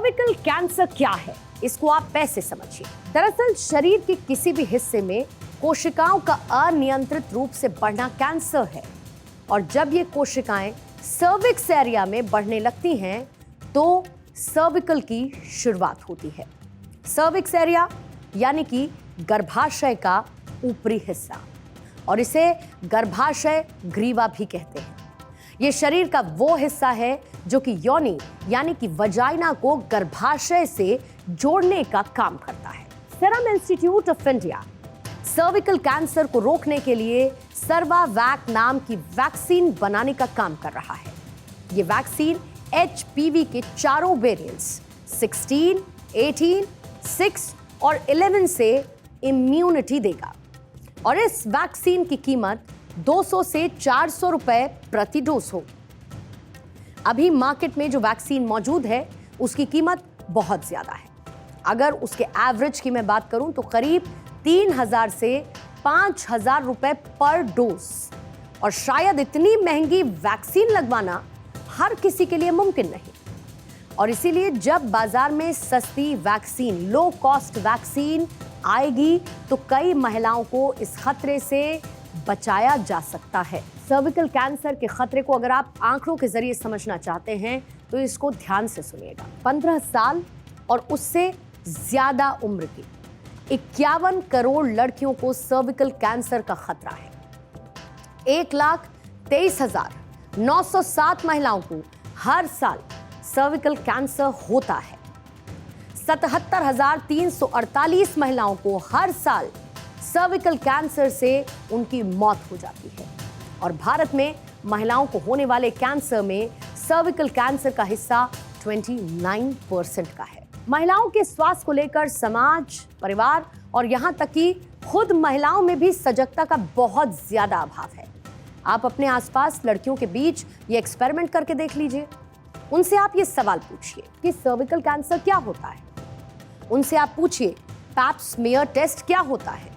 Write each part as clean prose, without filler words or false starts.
Cervical cancer क्या है, इसको आप पैसे समझिए। दरअसल शरीर के किसी भी हिस्से में कोशिकाओं का अनियंत्रित रूप से बढ़ना कैंसर है, और जब ये कोशिकाएं सर्विक्स एरिया में बढ़ने लगती हैं तो सर्विकल की शुरुआत होती है। सर्विक्स एरिया यानी कि गर्भाशय का ऊपरी हिस्सा, और इसे गर्भाशय ग्रीवा भी कहते हैं। ये शरीर का वो हिस्सा है जो कि योनि यानी कि वजाइना को गर्भाशय से जोड़ने का काम करता है। Serum institute of India cervical cancer को रोकने के लिए सर्वावैक नाम की वैक्सीन बनाने का काम कर रहा है। ये वैक्सीन HPV के चारों वेरिएंट्स 16, 18, 6 और 11 से इम्यूनिटी देगा, और इस वैक्सीन की कीमत 200 से 400 रुपए प्रति डोज होगी। अभी मार्केट में जो वैक्सीन मौजूद है उसकी कीमत बहुत ज्यादा है। अगर उसके एवरेज की मैं बात करूं तो करीब 3000 से 5000 रुपए पर डोज, और शायद इतनी महंगी वैक्सीन लगवाना हर किसी के लिए मुमकिन नहीं। और इसीलिए जब बाजार में सस्ती वैक्सीन, लो कॉस्ट वैक्सीन आएगी तो कई महिलाओं को इस खतरे से बचाया जा सकता है। सर्विकल कैंसर के खतरे को अगर आप आंकड़ों के जरिए समझना चाहते हैं तो इसको ध्यान से सुनिएगा। 15 साल और उससे ज्यादा उम्र की 51 करोड़ लड़कियों को सर्विकल कैंसर का खतरा है। 1,23,907 महिलाओं को हर साल सर्विकल कैंसर होता है। 77,348 महिलाओं को हर साल सर्विकल कैंसर से उनकी मौत हो जाती है, और भारत में महिलाओं को होने वाले कैंसर में सर्विकल कैंसर का हिस्सा 29% का है। महिलाओं के स्वास्थ्य को लेकर समाज, परिवार और यहाँ तक कि खुद महिलाओं में भी सजगता का बहुत ज्यादा अभाव है। आप अपने आसपास लड़कियों के बीच ये एक्सपेरिमेंट करके देख लीजिए। उनसे आप ये सवाल पूछिए कि सर्विकल कैंसर क्या होता है। उनसे आप पूछिए पैप स्मीयर टेस्ट क्या होता है।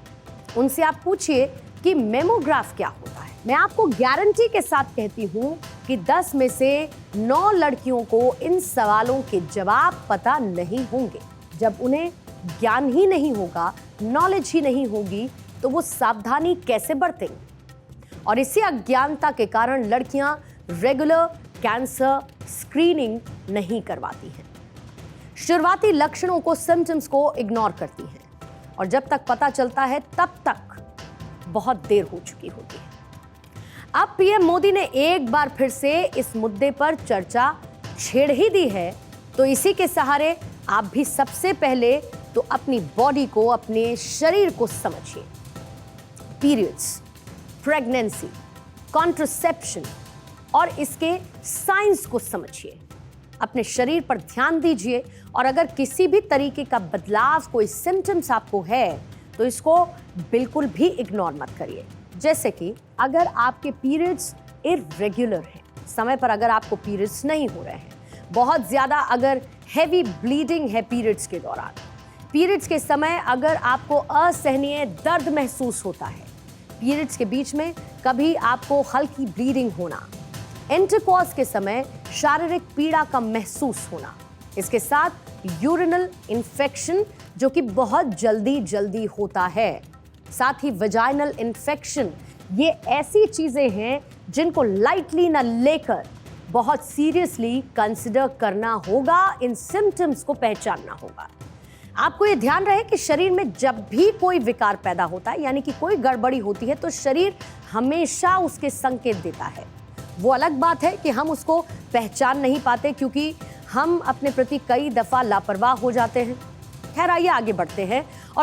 उनसे आप पूछिए कि मेमोग्राफ क्या होता है। मैं आपको गारंटी के साथ कहती हूं कि 10 में से 9 लड़कियों को इन सवालों के जवाब पता नहीं होंगे। जब उन्हें ज्ञान ही नहीं होगा, नॉलेज ही नहीं होगी, तो वो सावधानी कैसे बरतेंगे? और इसी अज्ञानता के कारण लड़कियां रेगुलर कैंसर स्क्रीनिंग नहीं करवाती हैं। शुरुआती लक्षणों को, सिम्टम्स को इग्नोर करती हैं, और जब तक पता चलता है तब तक बहुत देर हो चुकी होती है। अब पीएम मोदी ने एक बार फिर से इस मुद्दे पर चर्चा छेड़ ही दी है, तो इसी के सहारे आप भी सबसे पहले तो अपनी बॉडी को, अपने शरीर को समझिए। पीरियड्स, प्रेगनेंसी, कॉन्ट्रासेप्शन और इसके साइंस को समझिए। अपने शरीर पर ध्यान दीजिए, और अगर किसी भी तरीके का बदलाव, कोई सिम्टम्स आपको है तो इसको बिल्कुल भी इग्नोर मत करिए। जैसे कि अगर आपके पीरियड्स इर्रेगुलर हैं, समय पर अगर आपको पीरियड्स नहीं हो रहे हैं, बहुत ज़्यादा अगर हैवी ब्लीडिंग है पीरियड्स के दौरान, पीरियड्स के समय अगर आपको असहनीय दर्द महसूस होता है, पीरियड्स के बीच में कभी आपको हल्की ब्लीडिंग होना, इंटरकॉर्स के समय शारीरिक पीड़ा का महसूस होना, इसके साथ यूरिनल इन्फेक्शन जो कि बहुत जल्दी होता है, साथ ही वजाइनल इन्फेक्शन, ये ऐसी चीजें हैं जिनको लाइटली न लेकर बहुत सीरियसली कंसिडर करना होगा। इन सिम्टम्स को पहचानना होगा। आपको ये ध्यान रहे कि शरीर में जब भी कोई विकार पैदा होता है, यानी कि कोई गड़बड़ी होती है, तो शरीर हमेशा उसके संकेत देता है। वो अलग बात है कि हम उसको पहचान नहीं पाते क्योंकि हम अपने प्रति कई दफा लापरवाह हो जाते हैं। खैर, आइए आगे बढ़ते हैं और